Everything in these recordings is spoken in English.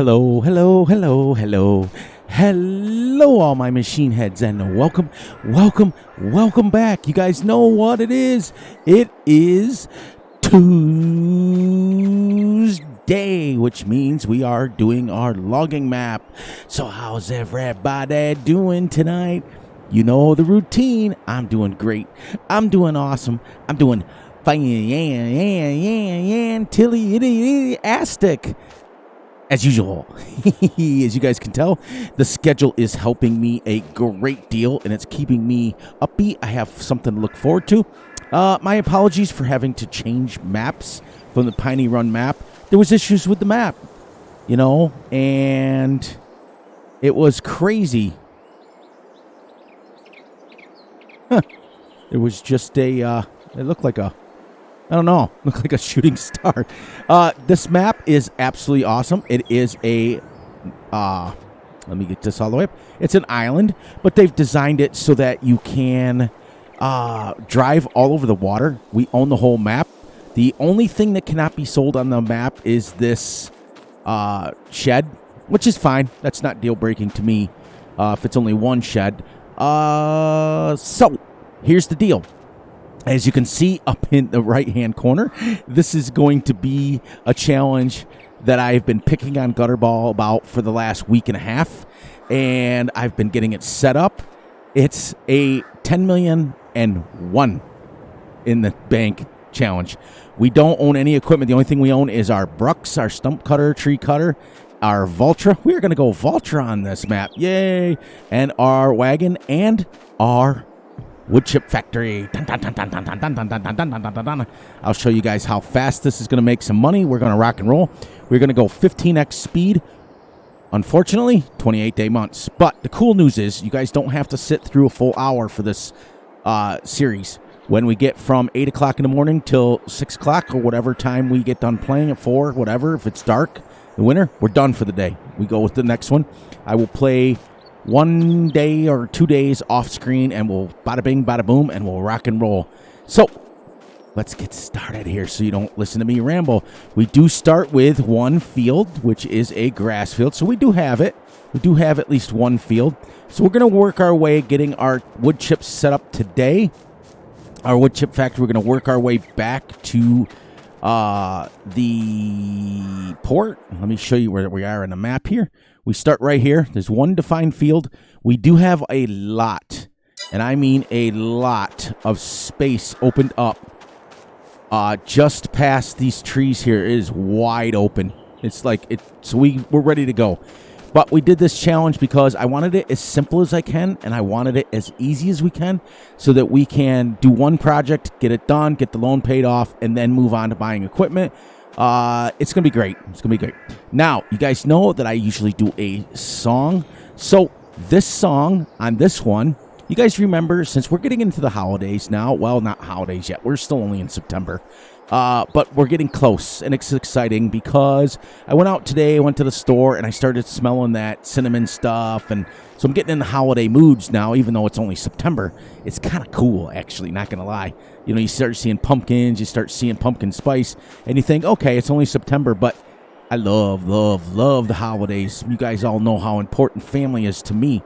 Hello, hello, hello, hello. Hello, all my machine heads, and welcome back. You guys know what it is. It is Tuesday, which means we are doing our logging map. So how's everybody doing tonight? You know the routine. I'm doing great. I'm doing awesome. I'm doing fantastic. As usual. As you guys can tell, the schedule is helping me a great deal, and it's keeping me upbeat. I have something to look forward to. My apologies for having to change maps from the Piney Run map. There was issues with the map, and it was crazy. It was just it looked like a shooting star. This map is absolutely awesome. It is let me get this all the way up. It's an island, but they've designed it so that you can drive all over the water. We own the whole map. The only thing that cannot be sold on the map is this shed, which is fine. That's not deal breaking to me if it's only one shed. So here's the deal. As you can see up in the right-hand corner, this is going to be a challenge that I've been picking on Gutterball about for the last week and a half, and I've been getting it set up. It's a 10,000,001 in the bank challenge. We don't own any equipment. The only thing we own is our Brux, our stump cutter, tree cutter, our Vultra. We're going to go Vultra on this map. Yay! And our wagon and our wood chip factory. I'll show you guys how fast this is going to make some money. We're going to rock and roll. We're going to go 15x speed. Unfortunately, 28-day months. But the cool news is you guys don't have to sit through a full hour for this series. When we get from 8 o'clock in the morning till 6 o'clock or whatever time we get done playing at 4, whatever, if it's dark, the winter, we're done for the day. We go with the next one. I will play 1 day or 2 days off screen, and we'll bada bing, bada boom, and we'll rock and roll. So let's get started here so you don't listen to me ramble. We do start with one field, which is a grass field. So we do have it. We do have at least one field. So we're going to work our way getting our wood chips set up today. Our wood chip factory, we're going to work our way back to the port. Let me show you where we are in the map here. We start right here. There's one defined field. We do have a lot, and I mean a lot of space opened up just past these trees here. It is wide open. It's like it. So we're ready to go. But we did this challenge because I wanted it as simple as I can, and I wanted it as easy as we can so that we can do one project, get it done, get the loan paid off, and then move on to buying equipment. It's going to be great. It's going to be great. Now, you guys know that I usually do a song. So this song on this one, you guys remember, since we're getting into the holidays now, well, not holidays yet. We're still only in September. But we're getting close, and it's exciting because I went out today, went to the store, and I started smelling that cinnamon stuff, and so I'm getting in the holiday moods now, even though it's only September. It's kind of cool, actually, not going to lie. You start seeing pumpkins, you start seeing pumpkin spice, and you think, okay, it's only September, but I love the holidays. You guys all know how important family is to me.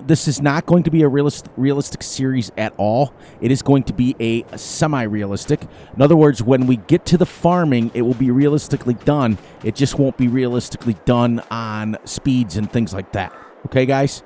This is not going to be a realistic series at all. It is going to be a semi-realistic. In other words, when we get to the farming, it will be realistically done. It just won't be realistically done on speeds and things like that. Okay, guys?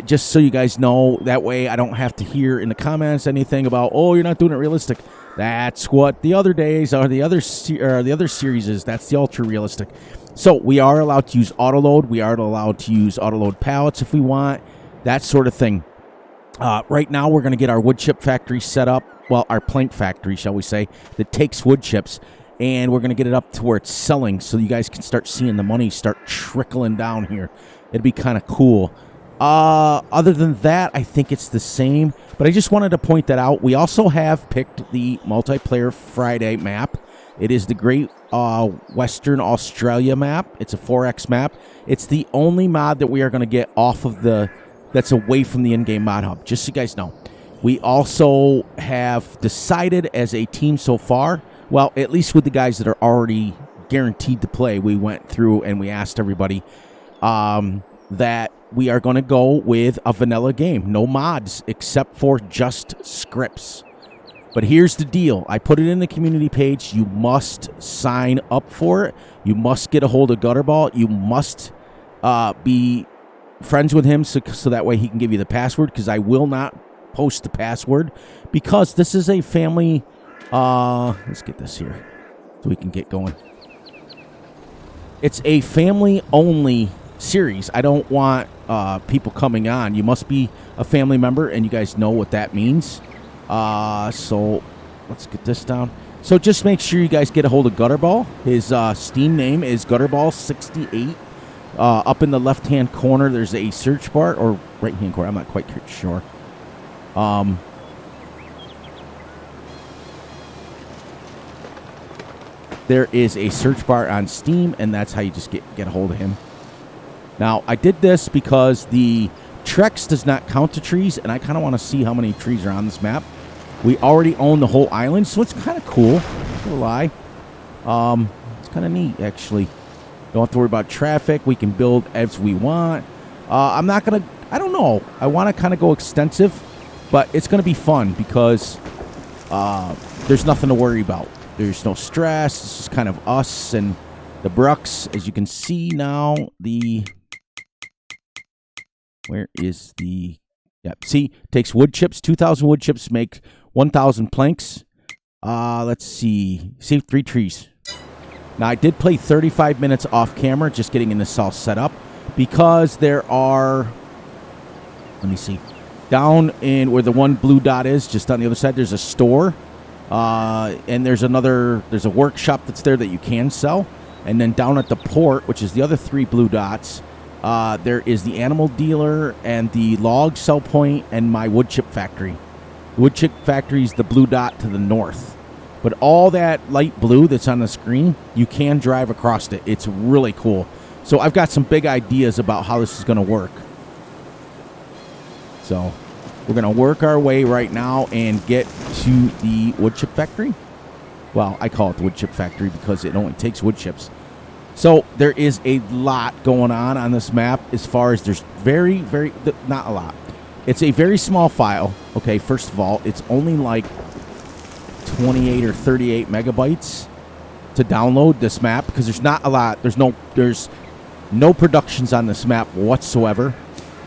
Just so you guys know, that way I don't have to hear in the comments anything about, oh, you're not doing it realistic. That's what the other days are, the other series is. That's the ultra realistic. So we are allowed to use autoload. We are allowed to use autoload pallets if we want, that sort of thing. Right now we're going to get our wood chip factory set up. Well, our plank factory, shall we say, that takes wood chips. And we're going to get it up to where it's selling so you guys can start seeing the money start trickling down here. It'd be kind of cool. Other than that, I think it's the same. But I just wanted to point that out. We also have picked the Multiplayer Friday map. It is the Great Western Australia map. It's a 4X map. It's the only mod that we are going to get off of that's away from the in-game mod hub, just so you guys know. We also have decided as a team so far, well, at least with the guys that are already guaranteed to play, we went through and we asked everybody that we are going to go with a vanilla game. No mods except for just scripts. But here's the deal. I put it in the community page. You must sign up for it. You must get a hold of Gutterball. You must be friends with him so that way he can give you the password, because I will not post the password because this is a family. Let's get this here so we can get going. It's a family-only series. I don't want people coming on. You must be a family member, and you guys know what that means. So let's get this down. So just make sure you guys get a hold of Gutterball. His Steam name is Gutterball68. Up in the left-hand corner, there's a search bar, or right-hand corner. I'm not quite sure. There is a search bar on Steam, and that's how you just get a hold of him. Now, I did this because the Trex does not count to trees, and I kind of want to see how many trees are on this map. We already own the whole island, so it's kind of cool. Not gonna lie. It's kind of neat, actually. Don't have to worry about traffic. We can build as we want. I'm not going to... I don't know. I want to kind of go extensive, but it's going to be fun because there's nothing to worry about. There's no stress. It's just kind of us and the Brooks. As you can see now, where is the... Yep. See, takes wood chips. 2,000 wood chips make 1,000 planks. Let's see. Save 3 trees. Now, I did play 35 minutes off camera, just getting this all set up, because there are, let me see, down in where the one blue dot is, just on the other side, there's a store, and there's a workshop that's there that you can sell, and then down at the port, which is the other 3 blue dots, there is the animal dealer and the log sell point and my wood chip factory. The wood chip factory is the blue dot to the north. But all that light blue that's on the screen, you can drive across it. It's really cool. So I've got some big ideas about how this is going to work. So we're going to work our way right now and get to the wood chip factory. Well, I call it the wood chip factory because it only takes wood chips. So there is a lot going on this map as far as there's not a lot. It's a very small file. Okay, first of all, it's only like 28 or 38 megabytes to download this map because there's not a lot. There's no productions on this map whatsoever.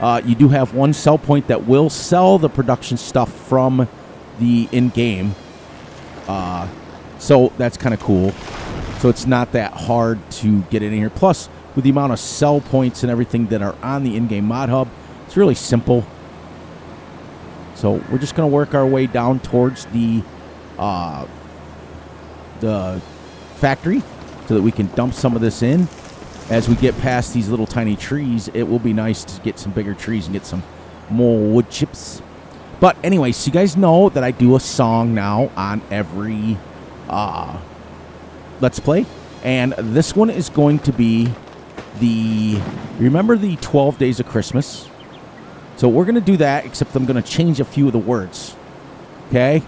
You do have one sell point that will sell the production stuff from the in-game. So that's kind of cool. So it's not that hard to get in here. Plus, with the amount of sell points and everything that are on the in-game mod hub, it's really simple. So we're just going to work our way down towards the factory so that we can dump some of this in. As we get past these little tiny trees, it will be nice to get some bigger trees and get some more wood chips. But anyway, so you guys know that I do a song now on every Let's Play. And this one is going to be remember the 12 Days of Christmas? So we're going to do that, except I'm going to change a few of the words. Okay?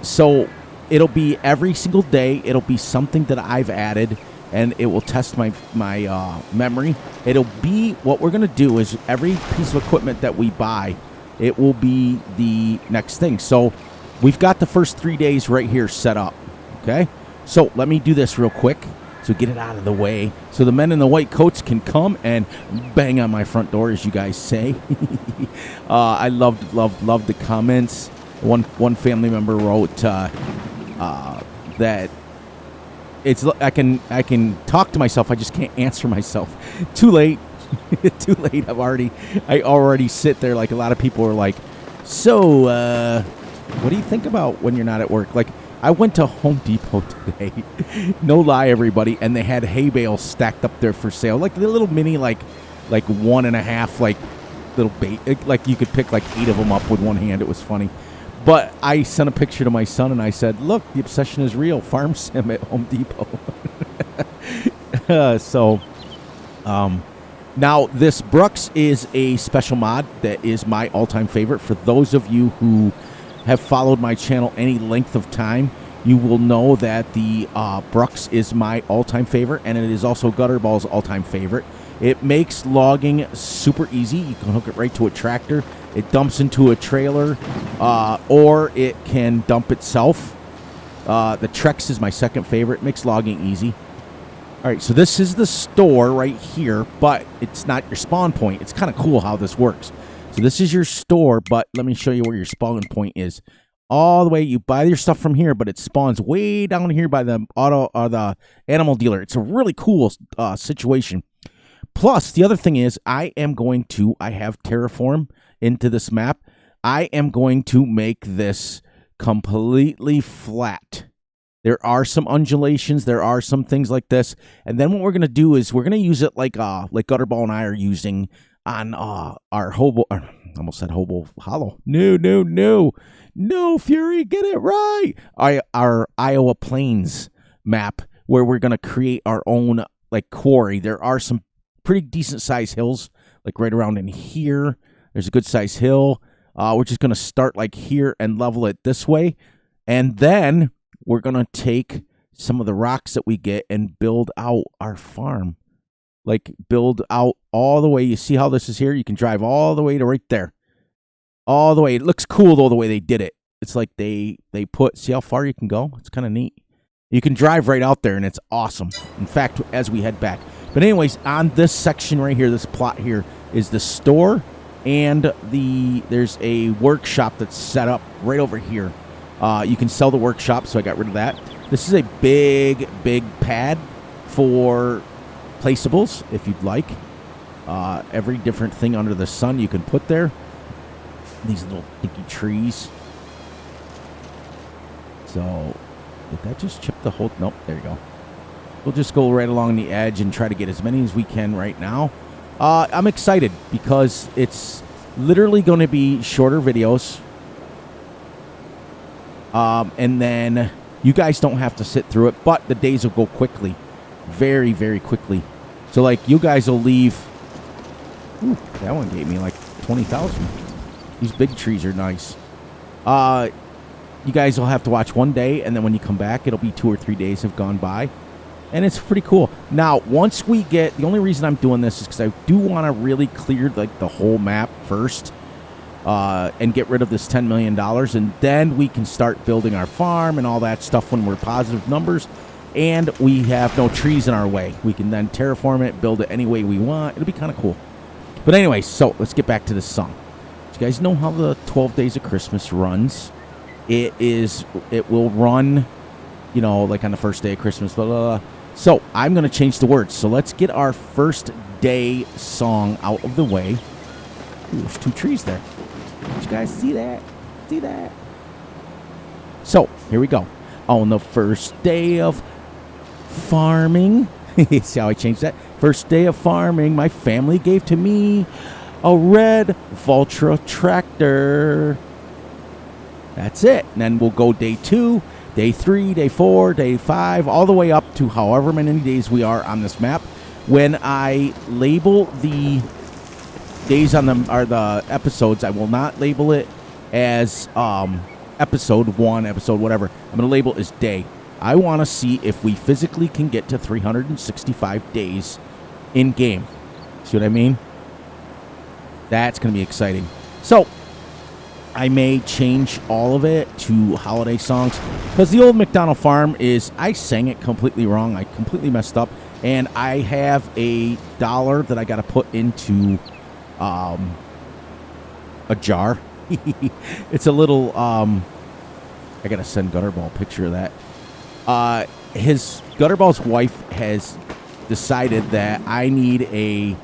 So it'll be every single day. It'll be something that I've added, and it will test my memory. It'll be, what we're going to do is every piece of equipment that we buy, it will be the next thing. So we've got the first 3 days right here set up. Okay? So let me do this real quick. So get it out of the way so the men in the white coats can come and bang on my front door, as you guys say. I loved the comments. One family member wrote that it's I can talk to myself. I just can't answer myself. Too late. Too late. I already sit there like a lot of people are like, so what do you think about when you're not at work? Like, I went to Home Depot today. No lie, everybody, and they had hay bales stacked up there for sale, like the little mini, like 1.5, like little bait. Like you could pick like 8 of them up with one hand. It was funny. But I sent a picture to my son and I said, "Look, the obsession is real. Farm sim at Home Depot." Now this Brooks is a special mod that is my all-time favorite. For those of you who have followed my channel any length of time, you will know that the Brux is my all-time favorite, and it is also Gutterball's all-time favorite. It makes logging super easy. You can hook it right to a tractor. It dumps into a trailer, or it can dump itself. The Trex is my second favorite. It makes logging easy. All right, so this is the store right here, but it's not your spawn point. It's kind of cool how this works. So this is your store, but let me show you where your spawn point is. All the way, you buy your stuff from here, but it spawns way down here by the the animal dealer. It's a really cool situation. Plus, the other thing is, I have terraform into this map. I am going to make this completely flat. There are some undulations. There are some things like this. And then what we're going to do is we're going to use it like Gutterball and I are using on our Hobo. I almost said Hobo Hollow. No, Fury, get it right. Our Iowa Plains map, where we're going to create our own quarry. There are some pretty decent sized hills, like right around in here. There's a good sized hill. We're just going to start here and level it this way. And then we're going to take some of the rocks that we get and build out our farm. Build out all the way. You see how this is here? You can drive all the way to right there. All the way. It looks cool, though, the way they did it. It's like they put, see how far you can go? It's kind of neat. You can drive right out there, and it's awesome. In fact, as we head back. But anyways, on this section right here, this plot here, is the store, and there's a workshop that's set up right over here. You can sell the workshop, so I got rid of that. This is a big pad for placeables, if you'd like. Every different thing under the sun you can put there. These little dinky trees. So, did that just chip the whole... Nope, there you go. We'll just go right along the edge and try to get as many as we can right now. I'm excited because it's literally going to be shorter videos. And then you guys don't have to sit through it, but the days will go quickly. Very, very quickly. So, you guys will leave... Ooh, that one gave me 20,000. These big trees are nice. You guys will have to watch one day, and then when you come back, it'll be 2 or 3 days have gone by. And it's pretty cool. Now, once we get... The only reason I'm doing this is because I do want to really clear, the whole map first. And get rid of this $10 million. And then we can start building our farm and all that stuff when we're positive numbers. And we have no trees in our way. We can then terraform it, build it any way we want. It'll be kind of cool. But anyway, so let's get back to this song. Do you guys know how the 12 Days of Christmas runs? It will run, on the first day of Christmas, blah, blah, blah. So I'm going to change the words. So let's get our first day song out of the way. Ooh, there's 2 trees there. Did you guys see that? See that? So here we go. On the first day of farming. See how I changed that? First day of farming, my family gave to me a red Valtra tractor. That's it. And then we'll go day 2, day 3, day 4, day 5, all the way up to however many days we are on this map. When I label the days on them are the episodes, I will not label it as episode 1, episode whatever. I'm going to label it as day. I want to see if we physically can get to 365 days in game. See what I mean? That's going to be exciting. So I may change all of it to holiday songs because the old McDonald Farm I sang it completely wrong. I completely messed up, and I have $1 that I got to put into a jar. It's a little I gotta send Gutterball a picture of that. Gutterball's wife has decided that I need a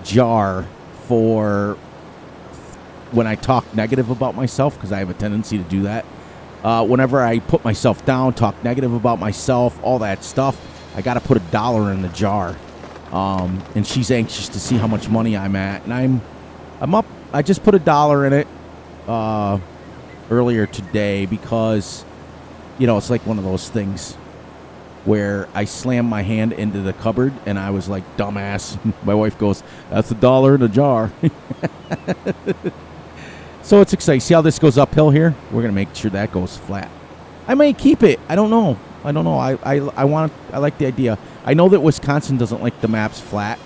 jar for when I talk negative about myself, because I have a tendency to do that. Whenever I put myself down, talk negative about myself, all that stuff, I got to put $1 in the jar. And she's anxious to see how much money I'm at, and I'm up. I just put $1 in it earlier today because, it's like one of those things where I slammed my hand into the cupboard and I was like, dumbass. My wife goes, that's $1 in a jar. So it's exciting. See how this goes uphill here? We're going to make sure that goes flat. I may keep it. I don't know. I like the idea. I know that Wisconsin doesn't like the maps flat.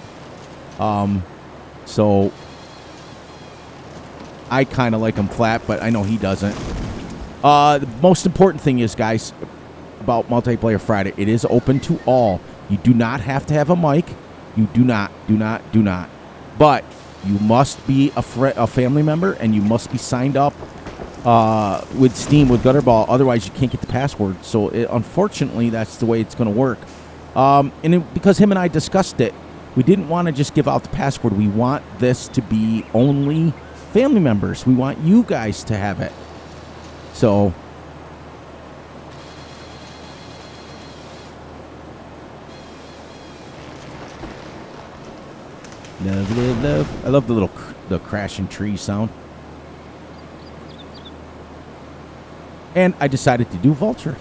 So I kind of like them flat, but I know he doesn't. The most important thing is, guys, about Multiplayer Friday, it is open to all. You do not have to have a mic. You do not. But you must be a family member, and you must be signed up with Steam, with Gutterball. Otherwise, you can't get the password. So, unfortunately, that's the way it's going to work. Because him and I discussed it, we didn't want to just give out the password. We want this to be only family members. We want you guys to have it. So, love. I love the crashing tree sound. And I decided to do Vulture.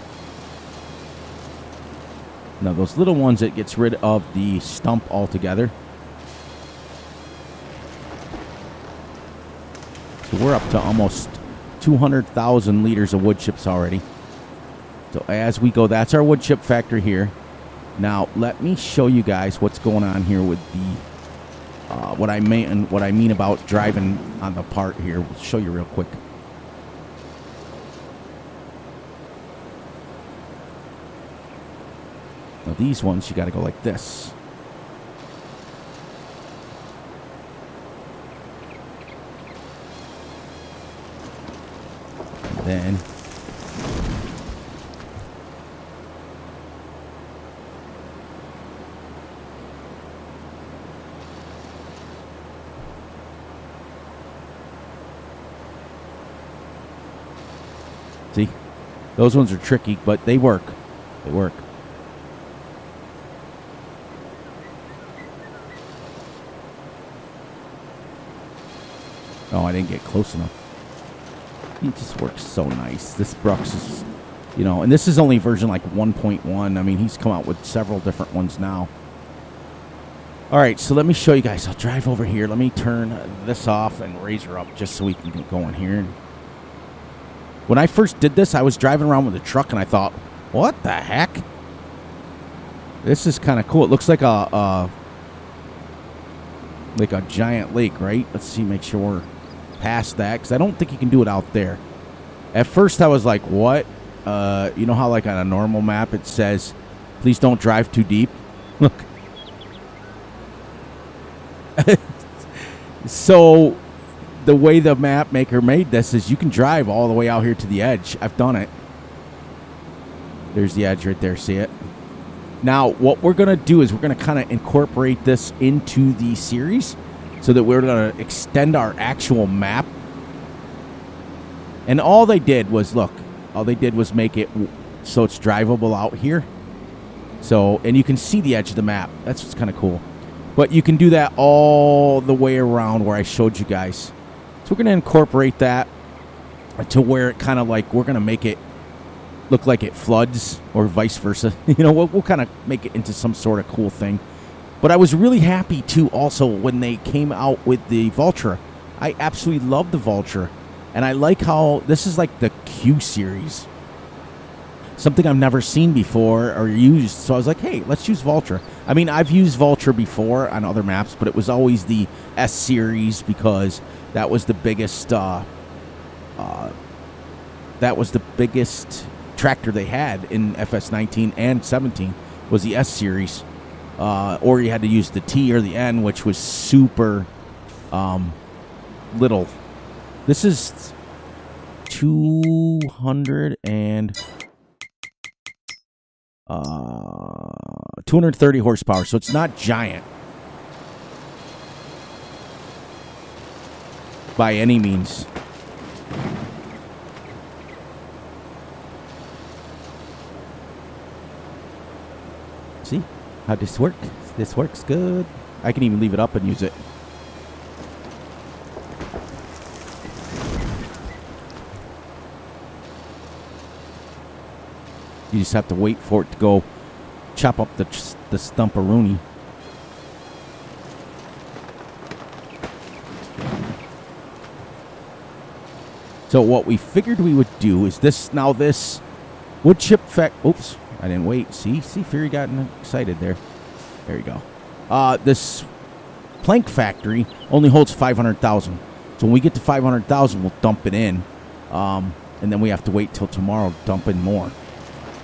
Now, those little ones, it gets rid of the stump altogether. So we're up to almost 200,000 liters of wood chips already. So as we go, that's our wood chip factory here. Now, let me show you guys what's going on here with the what I mean about driving on the part here. We'll show you real quick. Now these ones, you got to go like this. And then see, those ones are tricky, but they work. They work. Oh, I didn't get close enough. It just works so nice. This Brooks is, and this is only version like 1.1. I mean, he's come out with several different ones now. All right, so let me show you guys. I'll drive over here. Let me turn this off and raise her up just so we can get going here. When I first did this, I was driving around with a truck, and I thought, what the heck? This is kind of cool. It looks like a giant lake, right? Let's see, make sure we're past that, because I don't think you can do it out there. At first, I was like, what? You know how, like, on a normal map, it says, please don't drive too deep? Look. So, the way the map maker made this is you can drive all the way out here to the edge. I've done it. There's the edge right there. See it? Now, what we're going to do is we're going to kind of incorporate this into the series so that we're going to extend our actual map. And all they did was, look, all they did was make it so it's drivable out here. So, and you can see the edge of the map. That's what's kind of cool. But you can do that all the way around where I showed you guys. So we're going to incorporate that to where it kind of like, we're going to make it look like it floods or vice versa. We'll kind of make it into some sort of cool thing. But I was really happy, too, also, when they came out with the Vulture. I absolutely love the Vulture. And I like how this is like the Q series. Something I've never seen before or used. So I was like, hey, let's use Vulture. I mean, I've used Vulture before on other maps, but it was always the S series because that was the biggest tractor they had in Fs19 and 17 was the S series. Or you had to use the T or the N, which was super little. This is 230 horsepower, so it's not giant by any means. See how this works? This works good. I can even leave it up and use it. You just have to wait for it to go chop up the stumparoonie. So what we figured we would do is this. Now this Wood chip oops, I didn't wait. See, Fury got excited there. There you go. This plank factory only holds 500,000. So when we get to 500,000, we'll dump it in. And then we have to wait till tomorrow to dump in more.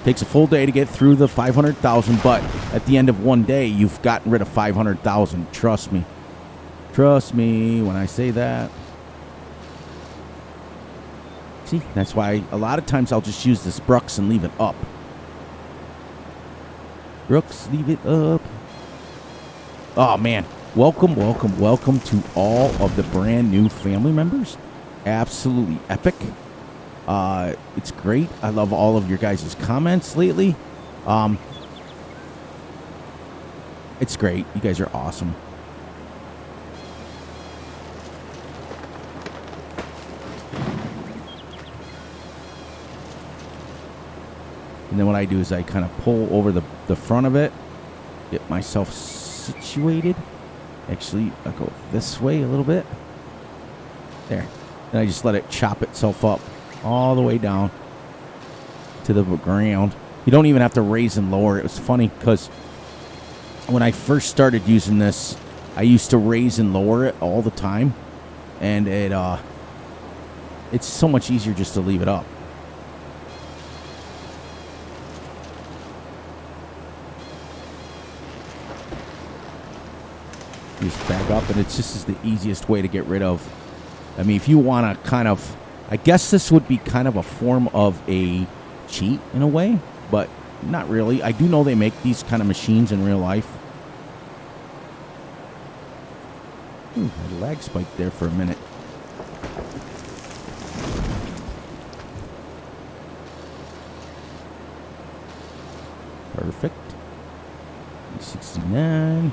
Takes a full day to get through the 500,000, but at the end of one day, you've gotten rid of 500,000. Trust me. Trust me when I say that. See, that's why a lot of times I'll just use this Brooks and leave it up. Brooks, leave it up. Oh, man. Welcome, welcome, welcome to all of the brand new family members. Absolutely epic. It's great. I love all of your guys' comments lately. It's great. You guys are awesome. And then what I do is I kind of pull over the front of it, get myself situated. Actually, I'll go this way a little bit. There. Then I just let it chop itself up all the way down to the ground. You don't even have to raise and lower. It was funny because when I first started using this, I used to raise and lower it all the time. And it's so much easier just to leave it up. Just back up, and it's just the easiest way to get rid of. I mean, if you want to kind of, I guess this would be kind of a form of a cheat in a way, but not really. I do know they make these kind of machines in real life. My lag spiked there for a minute. Perfect. 69.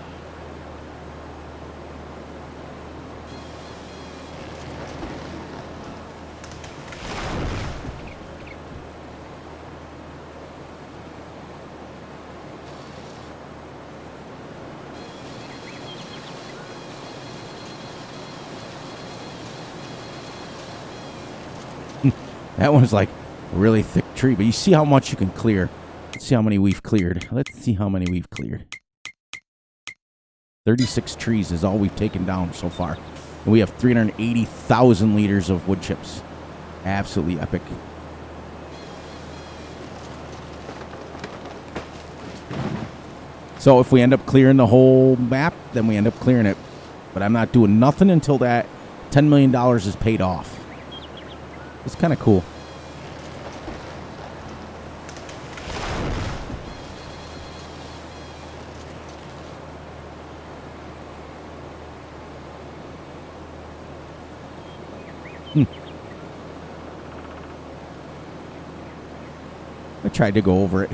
That one's like a really thick tree, but you see how much you can clear. Let's see how many we've cleared. Let's see how many we've cleared. 36 trees is all we've taken down so far. And we have 380,000 liters of wood chips. Absolutely epic. So if we end up clearing the whole map, then we end up clearing it. But I'm not doing nothing until that $10 million is paid off. It's kind of cool. I tried to go over it.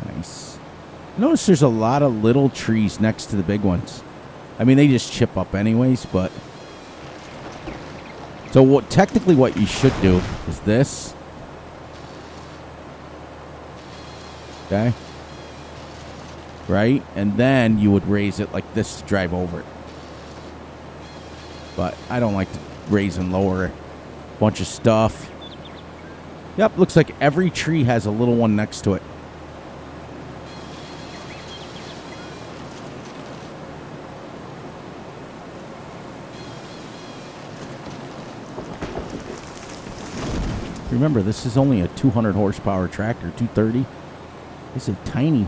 Nice. Notice there's a lot of little trees next to the big ones. I mean, they just chip up anyways, but... So technically what you should do is this. Okay? Right? And then you would raise it like this to drive over it. But I don't like to raise and lower a bunch of stuff. Yep, looks like every tree has a little one next to it. Remember, this is only a 200 horsepower tractor, 230. This is tiny.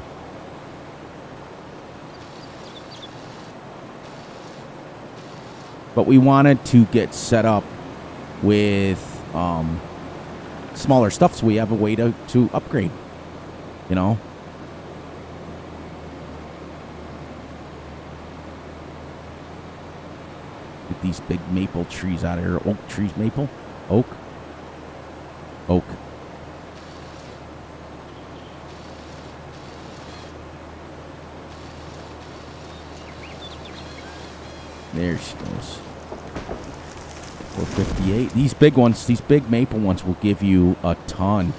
But we wanted to get set up with smaller stuff so we have a way to upgrade, you know. Get these big maple trees out of here. Oak trees, maple, oak. Oak. There she goes. 458. These big ones, these big maple ones will give you a ton.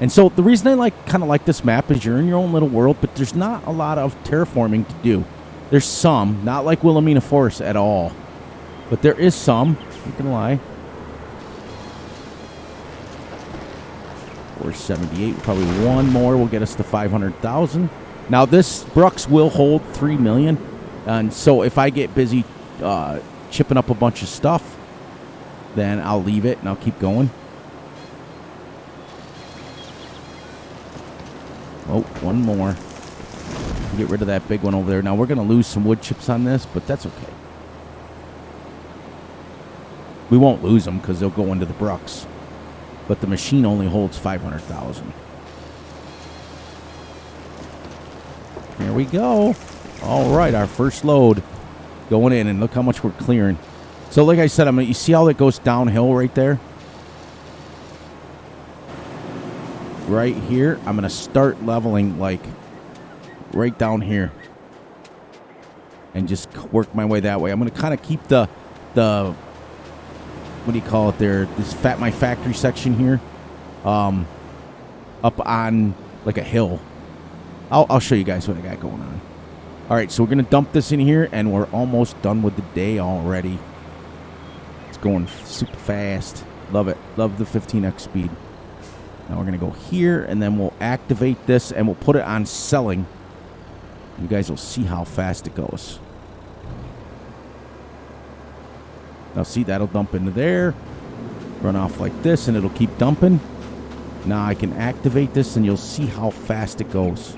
And so the reason I kind of like this map is you're in your own little world, but there's not a lot of terraforming to do. There's some, not like Wilhelmina Forest at all, but there is some. Not gonna lie. 478. Probably one more will get us to 500,000. Now this Brooks will hold 3 million, and so if I get busy chipping up a bunch of stuff, then I'll leave it and I'll keep going. Oh, one more. Get rid of that big one over there. Now we're going to lose some wood chips on this, but that's okay. We won't lose them because they'll go into the Brooks. But the machine only holds 500,000. Here we go. All right, our first load going in, and look how much we're clearing. So like I said, you see how it goes downhill right there? Right here, I'm going to start leveling like right down here and just work my way that way. I'm going to kind of keep the what do you call it there, my factory section here up on like a hill. I'll show you guys what I got going on. All right, so we're going to dump this in here, and we're almost done with the day already. It's going super fast. Love it. Love the 15x speed. Now we're going to go here, and then we'll activate this, and we'll put it on selling. You guys will see how fast it goes. Now see, that'll dump into there. Run off like this, and it'll keep dumping. Now I can activate this, and you'll see how fast it goes.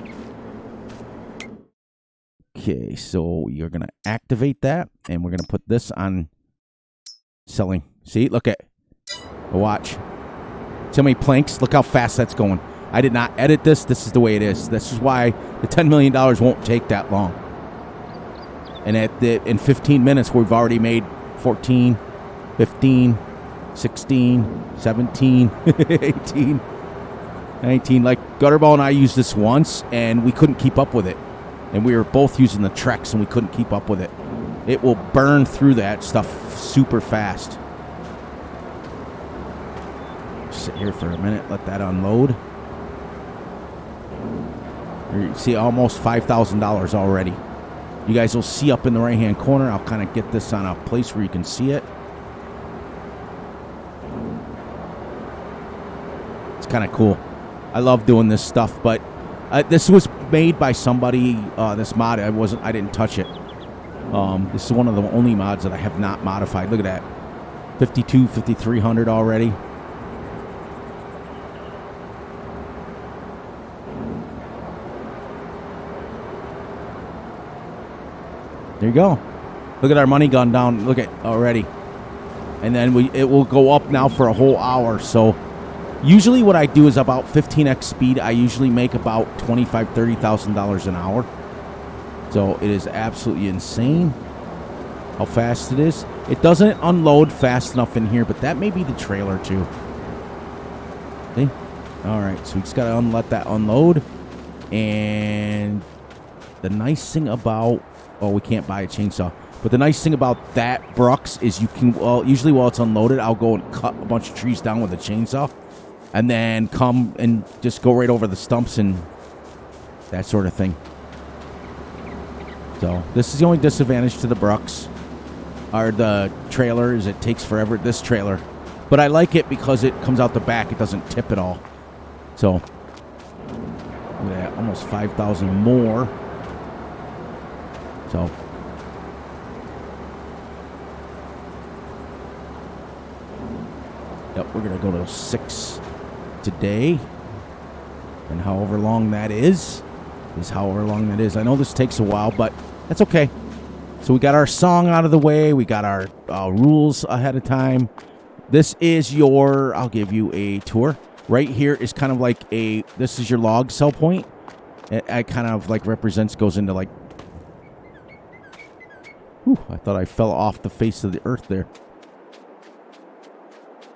Okay, so you're going to activate that, and we're going to put this on selling. See, look at watch. See how many planks? Look how fast that's going. I did not edit this. This is the way it is. This is why the $10 million won't take that long. And in 15 minutes, we've already made 14, 15, 16, 17, 18, 19. Like, Gutterball and I used this once, and we couldn't keep up with it. And we were both using the Trex, and we couldn't keep up with it. It will burn through that stuff super fast. Sit here for a minute, let that unload. You see, almost $5,000 already. You guys will see up in the right-hand corner. I'll kind of get this on a place where you can see it. It's kind of cool. I love doing this stuff, but this was made by somebody. This mod, I didn't touch it. This is one of the only mods that I have not modified. Look at that, 52, 5,300 already. There you go. Look at our money gone down. Look at already. And then it will go up now for a whole hour. So usually what I do is about 15x speed. I usually make about $25,000, $30,000 an hour. So it is absolutely insane how fast it is. It doesn't unload fast enough in here, but that may be the trailer too. See? All right, so we just got to let that unload. And the nice thing about... Oh, we can't buy a chainsaw. But the nice thing about that Brooks is you can, well, usually while it's unloaded, I'll go and cut a bunch of trees down with a chainsaw. And then come and just go right over the stumps and that sort of thing. So this is the only disadvantage to the Brooks. Or the trailer is it takes forever, this trailer. But I like it because it comes out the back. It doesn't tip at all. So, look at that, almost 5,000 more. So, yep, we're going to go to 6 today. And however long that is however long that is. I know this takes a while, but that's okay. So we got our song out of the way. We got our rules ahead of time. This is your, I'll give you a tour. Right here is kind of like this is your log sell point. It kind of like goes into like, whew, I thought I fell off the face of the earth there.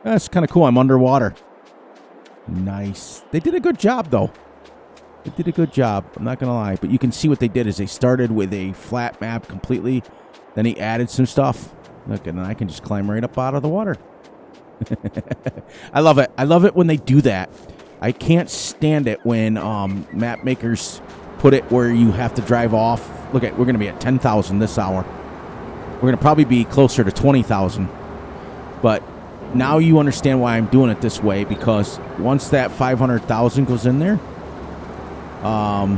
That's kind of cool. I'm underwater. Nice. They did a good job, though. They did a good job. I'm not going to lie. But you can see what they did is they started with a flat map completely. Then he added some stuff. Look, and then I can just climb right up out of the water. I love it. I love it when they do that. I can't stand it when map makers put it where you have to drive off. Look at, we're going to be at 10,000 this hour. We're going to probably be closer to 20,000. But now you understand why I'm doing it this way, because once that 500,000 goes in there, now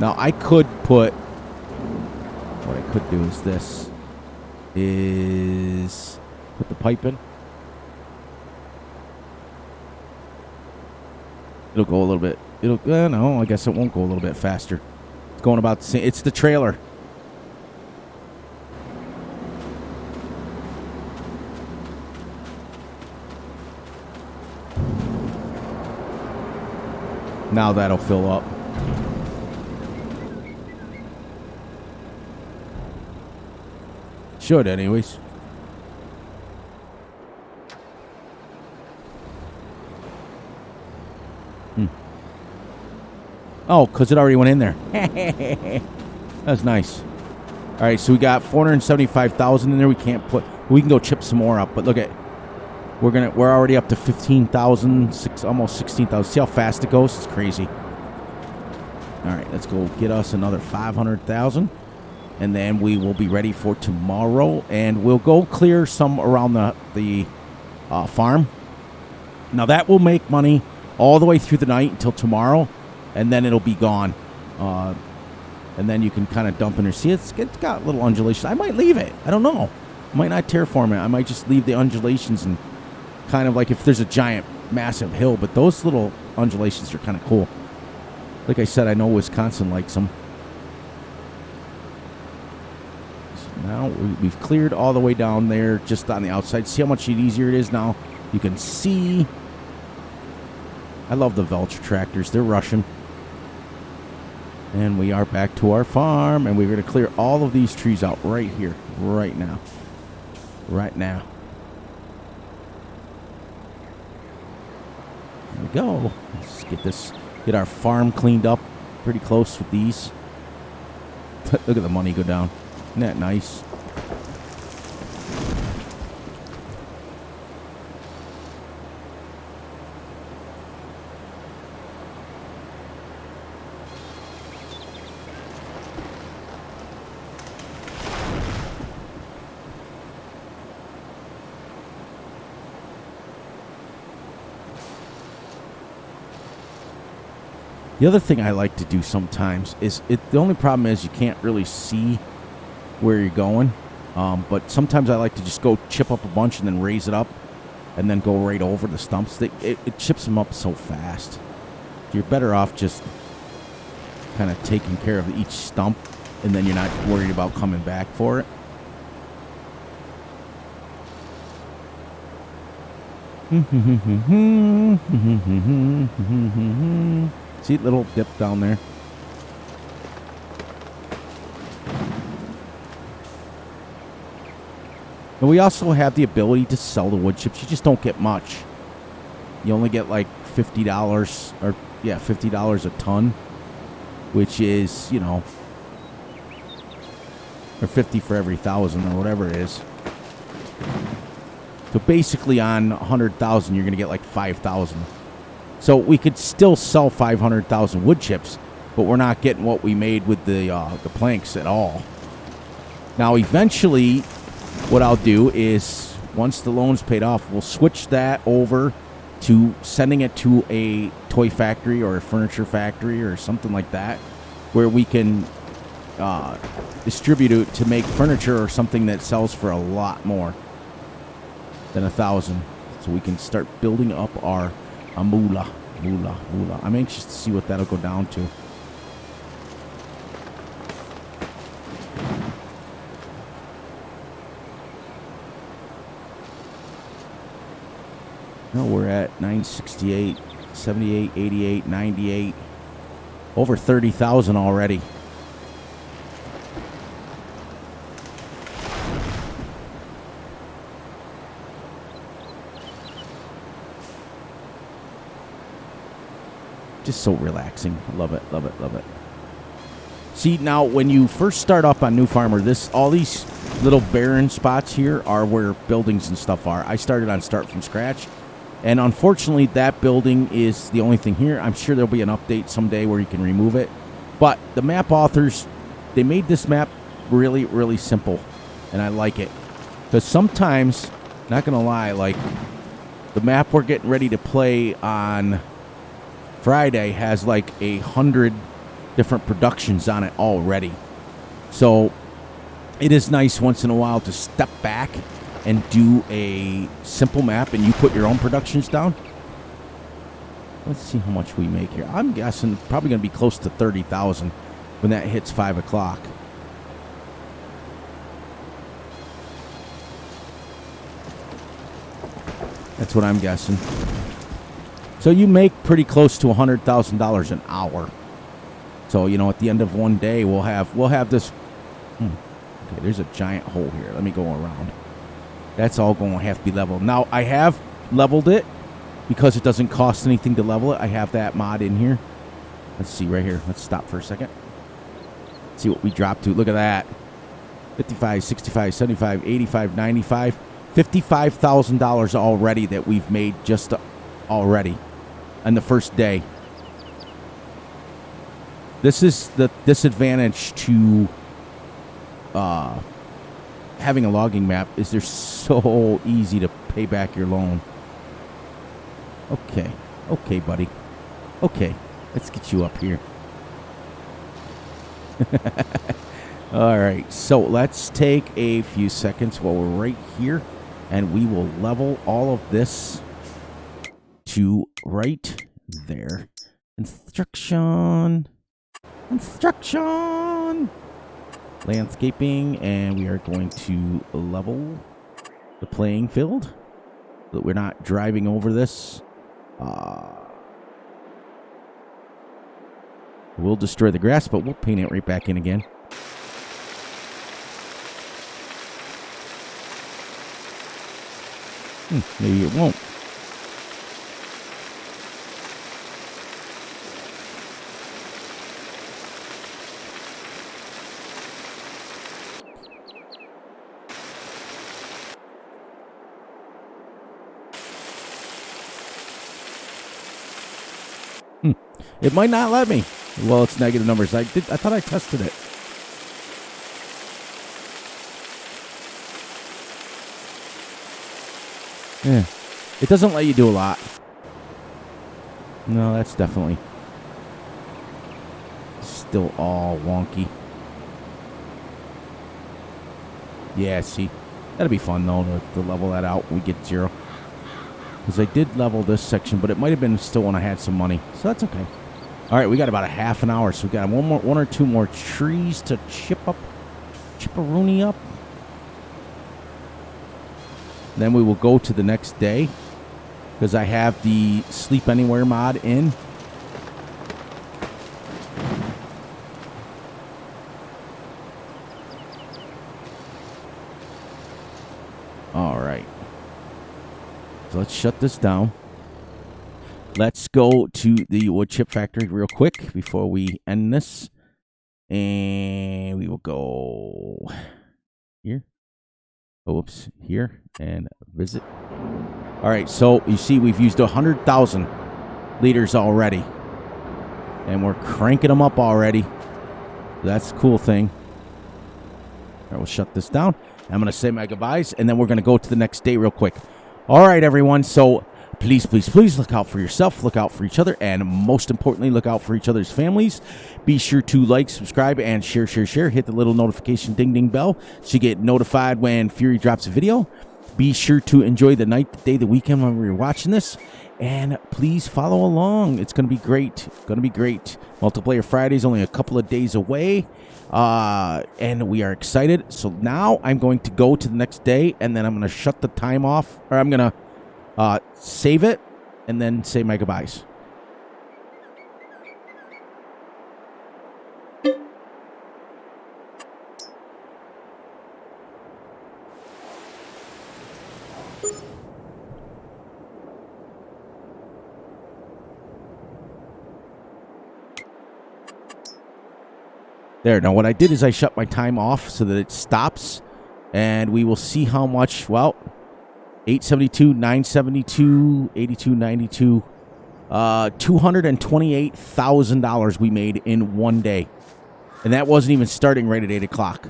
I could put, what I could do is this, is put the pipe in. It'll go a little bit. No, I guess it won't go a little bit faster. It's going about the same. It's the trailer. Now that'll fill up. Should, anyways. Oh, because it already went in there. That's nice. All right, so we got 475,000 in there. We can't put. We can go chip some more up, but look at. We're already up to 15,000, almost 16,000. See how fast it goes? It's crazy. All right, let's go get us another 500,000, and then we will be ready for tomorrow. And we'll go clear some around the farm. Now that will make money all the way through the night until tomorrow. And then it'll be gone. And then you can kind of dump in there. See, it's got little undulations. I might leave it. I don't know. I might not terraform it. I might just leave the undulations and kind of like if there's a giant, massive hill. But those little undulations are kind of cool. Like I said, I know Wisconsin likes them. So now we've cleared all the way down there just on the outside. See how much easier it is now? You can see. I love the Velcher tractors. They're Russian. And we are back to our farm, and we're going to clear all of these trees out right here, right now. Right now. There we go. Let's get our farm cleaned up pretty close with these. Look at the money go down. Isn't that nice? The other thing I like to do sometimes is, the only problem is you can't really see where you're going. But sometimes I like to just go chip up a bunch and then raise it up and then go right over the stumps. It chips them up so fast. You're better off just kind of taking care of each stump, and then you're not worried about coming back for it. See, little dip down there. And we also have the ability to sell the wood chips. You just don't get much. You only get like $50 or $50 a ton, which is, or 50 for every 1,000 or whatever it is. So basically on 100,000, you're going to get like 5,000. So we could still sell 500,000 wood chips, but we're not getting what we made with the planks at all. Now, eventually, what I'll do is, once the loan's paid off, we'll switch that over to sending it to a toy factory or a furniture factory or something like that, where we can distribute it to make furniture or something that sells for a lot more than 1,000. So we can start building up our moolah. I'm anxious to see what that'll go down to. No, we're at 968, 78, 88, 98. Over 30,000 already. Just so relaxing. Love it, love it, love it. See, now when you first start up on New Farmer, all these little barren spots here are where buildings and stuff are. I started on Start From Scratch, And unfortunately, that building is the only thing here. I'm sure there'll be an update someday where you can remove it. But the map authors, they made this map really, really simple. And I like it. Because sometimes, not going to lie, like the map we're getting ready to play on Friday has like 100 different productions on it already. So it is nice once in a while to step back and do a simple map, and you put your own productions down. Let's see how much we make here. I'm guessing probably going to be close to 30,000 when that hits 5 o'clock. That's what I'm guessing. So you make pretty close to $100,000 an hour. So, you know, at the end of one day, we'll have this. Okay, there's a giant hole here. Let me go around. That's all going to have to be leveled. Now, I have leveled it because it doesn't cost anything to level it. I have that mod in here. Let's see right here. Let's stop for a second. Let's see what we dropped to. Look at that. 55, 65, 75, 85, 95. $55,000 already that we've made just already on the first day. This is the disadvantage to having a logging map is they're so easy to pay back your loan. Okay. Okay, buddy. Okay. Let's get you up here. All right. So let's take a few seconds while we're right here, and we will level all of this to right there. Construction. Landscaping, and we are going to level the playing field so that we're not driving over this. We'll destroy the grass, but we'll paint it right back in again. Maybe it won't. It might not let me. Well, it's negative numbers. I thought I tested it. Yeah. It doesn't let you do a lot. No, that's definitely still all wonky. Yeah, see. That'd be fun, though, to level that out when we get 0. Because I did level this section, but it might have been still when I had some money. So that's okay. All right, we got about a half an hour, so we got one or two more trees to chip-a-rooney up. Then we will go to the next day, because I have the Sleep Anywhere mod in. All right. So let's shut this down. Let's go to the wood chip factory real quick before we end this. And we will go here. Oops, here and visit. All right, so you see we've used 100,000 liters already. And we're cranking them up already. That's the cool thing. All right, we'll shut this down. I'm going to say my goodbyes, and then we're going to go to the next day real quick. All right, everyone, so please, please, please look out for yourself, look out for each other, and most importantly, look out for each other's families. Be sure to like, subscribe, and share. Hit the little notification ding bell so you get notified when Fury drops a video. Be sure to enjoy the night, the day, the weekend when we're watching this. And please follow along. It's going to be great. Multiplayer Friday is only a couple of days away. And we are excited. So now I'm going to go to the next day, and then I'm going to shut the time off, or I'm going to save it, and then say my goodbyes. There. Now, what I did is I shut my time off so that it stops, and we will see how much, well, 872, 972, 82, 92. $228,000 we made in one day. And that wasn't even starting right at 8 o'clock.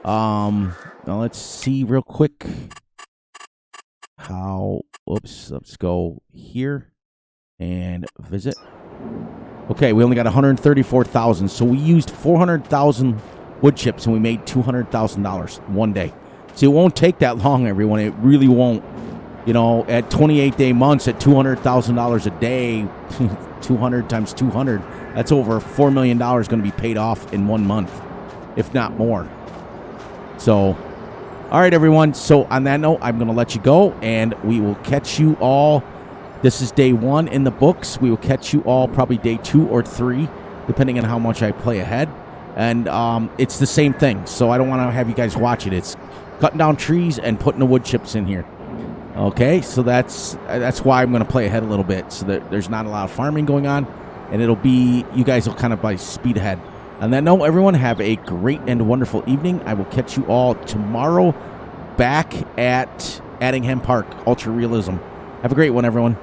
Now let's see real quick how, oops, let's go here and visit. Okay, we only got 134,000. So we used 400,000 wood chips and we made $200,000 one day. See, it won't take that long, everyone. It really won't. You know, at 28-day months at $200,000 a day, 200 times 200, that's over $4 million going to be paid off in 1 month, if not more. So, all right, everyone. So on that note, I'm going to let you go, and we will catch you all. This is day 1 in the books. We will catch you all probably day 2 or 3, depending on how much I play ahead. And it's the same thing, so I don't want to have you guys watch it. It's cutting down trees and putting the wood chips in here. Okay, so that's why I'm going to play ahead a little bit, so that there's not a lot of farming going on, and it'll be, you guys will kind of by speed ahead. On that note, everyone, have a great and wonderful evening. I will catch you all tomorrow back at Addingham Park, Ultra Realism. Have a great one, everyone.